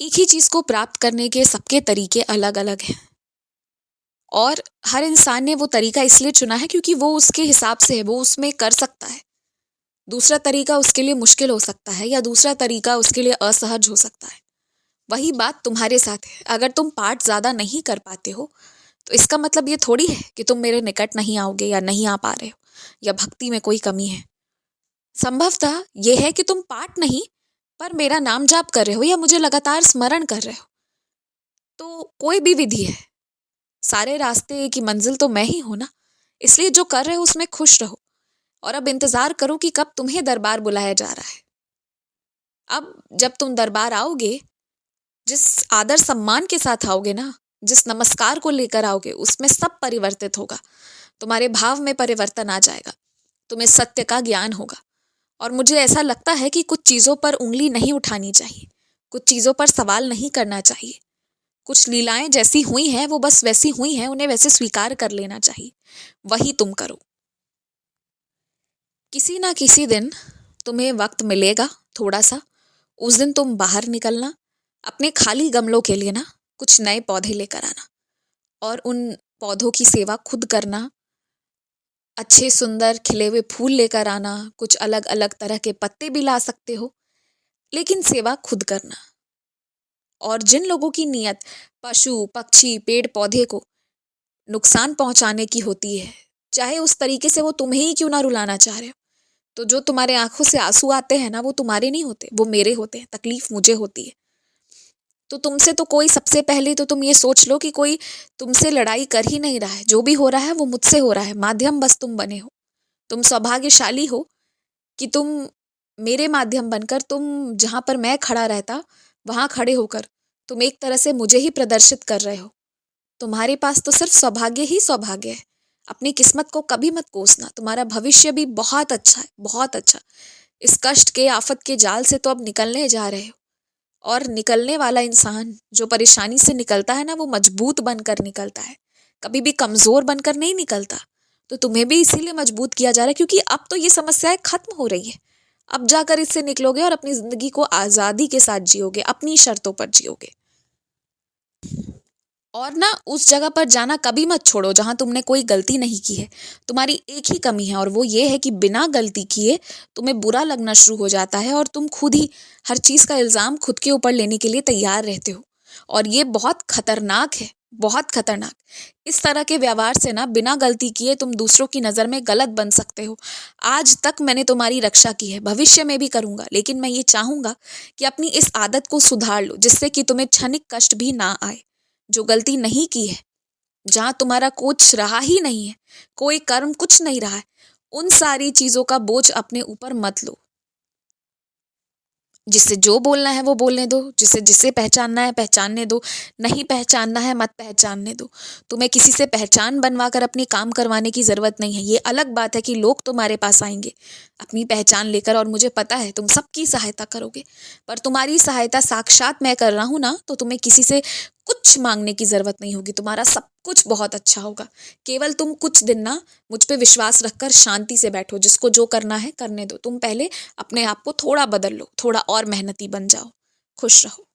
एक ही चीज़ को प्राप्त करने के सबके तरीके अलग-अलग हैं और हर इंसान ने वो तरीका इसलिए चुना है क्योंकि वो उसके हिसाब से है, वो उसमें कर सकता है। दूसरा तरीका उसके लिए मुश्किल हो सकता है या दूसरा तरीका उसके लिए असहज हो सकता है। वही बात तुम्हारे साथ है। अगर तुम पाठ ज़्यादा नहीं कर पाते हो, तो इसका मतलब ये थोड़ी है कि तुम मेरे निकट नहीं आओगे या नहीं आ पा रहे हो या भक्ति में कोई कमी है। संभवतः ये है कि तुम पाठ नहीं, पर मेरा नाम जाप कर रहे हो या मुझे लगातार स्मरण कर रहे हो। तो कोई भी विधि है, सारे रास्ते की मंजिल तो मैं ही हूं ना। इसलिए जो कर रहे हो उसमें खुश रहो और अब इंतजार करो कि कब तुम्हें दरबार बुलाया जा रहा है। अब जब तुम दरबार आओगे, जिस आदर सम्मान के साथ आओगे ना, जिस नमस्कार को लेकर आओगे, उसमें सब परिवर्तित होगा। तुम्हारे भाव में परिवर्तन आ जाएगा, तुम्हें सत्य का ज्ञान होगा। और मुझे ऐसा लगता है कि कुछ चीजों पर उंगली नहीं उठानी चाहिए, कुछ चीजों पर सवाल नहीं करना चाहिए। कुछ लीलाएं जैसी हुई हैं वो बस वैसी हुई हैं, उन्हें वैसे स्वीकार कर लेना चाहिए। वही तुम करो। किसी ना किसी दिन तुम्हें वक्त मिलेगा थोड़ा सा, उस दिन तुम बाहर निकलना, अपने खाली गमलों के लिए ना कुछ नए पौधे लेकर आना और उन पौधों की सेवा खुद करना। अच्छे सुंदर खिले हुए फूल लेकर आना, कुछ अलग अलग तरह के पत्ते भी ला सकते हो, लेकिन सेवा खुद करना। और जिन लोगों की नीयत पशु पक्षी पेड़ पौधे को नुकसान पहुंचाने की होती है, चाहे उस तरीके से वो तुम्हें ही क्यों ना रुलाना चाह रहे हो, तो जो तुम्हारे आंखों से आंसू आते हैं ना, वो तुम्हारे नहीं होते, वो मेरे होते हैं। तकलीफ मुझे होती है। तो तुमसे तो कोई, सबसे पहले तो तुम ये सोच लो कि कोई तुमसे लड़ाई कर ही नहीं रहा है। जो भी हो रहा है वो मुझसे हो रहा है, माध्यम बस तुम बने हो। तुम सौभाग्यशाली हो कि तुम मेरे माध्यम बनकर, तुम जहां पर मैं खड़ा रहता वहां खड़े होकर तुम एक तरह से मुझे ही प्रदर्शित कर रहे हो। तुम्हारे पास तो सिर्फ सौभाग्य ही सौभाग्य है। अपनी किस्मत को कभी मत कोसना। तुम्हारा भविष्य भी बहुत अच्छा है, बहुत अच्छा। इस कष्ट के, आफत के जाल से तो अब निकलने जा रहे हो। और निकलने वाला इंसान जो परेशानी से निकलता है ना, वो मजबूत बनकर निकलता है, कभी भी कमजोर बनकर नहीं निकलता। तो तुम्हें भी इसीलिए मजबूत किया जा रहा है क्योंकि अब तो ये समस्याएं खत्म हो रही है। अब जाकर इससे निकलोगे और अपनी जिंदगी को आजादी के साथ जियोगे, अपनी शर्तों पर जियोगे। और ना उस जगह पर जाना कभी मत छोड़ो जहां तुमने कोई गलती नहीं की है। तुम्हारी एक ही कमी है और वो ये है कि बिना गलती किए तुम्हें बुरा लगना शुरू हो जाता है और तुम खुद ही हर चीज का इल्जाम खुद के ऊपर लेने के लिए तैयार रहते हो। और ये बहुत खतरनाक है, बहुत खतरनाक। इस तरह के व्यवहार से ना, बिना गलती किए तुम दूसरों की नजर में गलत बन सकते हो। आज तक मैंने तुम्हारी रक्षा की है, भविष्य में भी करूंगा, लेकिन मैं ये चाहूंगा कि अपनी इस आदत को सुधार लो जिससे कि तुम्हें क्षणिक कष्ट भी ना आए। जो गलती नहीं की है, जहां तुम्हारा कुछ रहा ही नहीं है, कोई कर्म कुछ नहीं रहा है, उन सारी चीजों का बोझ अपने ऊपर मत लो। जिसे जो बोलना है वो बोलने दो, जिसे जिसे पहचानना है पहचानने दो, नहीं पहचानना है मत पहचानने दो। तुम्हें किसी से पहचान बनवा कर अपनी काम करवाने की जरूरत नहीं है। ये अलग बात है कि लोग तुम्हारे पास आएंगे अपनी पहचान लेकर, और मुझे पता है तुम सबकी सहायता करोगे, पर तुम्हारी सहायता साक्षात मैं कर रहा हूं ना, तो तुम्हें किसी से कुछ मांगने की जरूरत नहीं होगी। तुम्हारा सब कुछ बहुत अच्छा होगा। केवल तुम कुछ दिन ना मुझ पे विश्वास रखकर शांति से बैठो। जिसको जो करना है करने दो। तुम पहले अपने आप को थोड़ा बदल लो, थोड़ा और मेहनती बन जाओ। खुश रहो।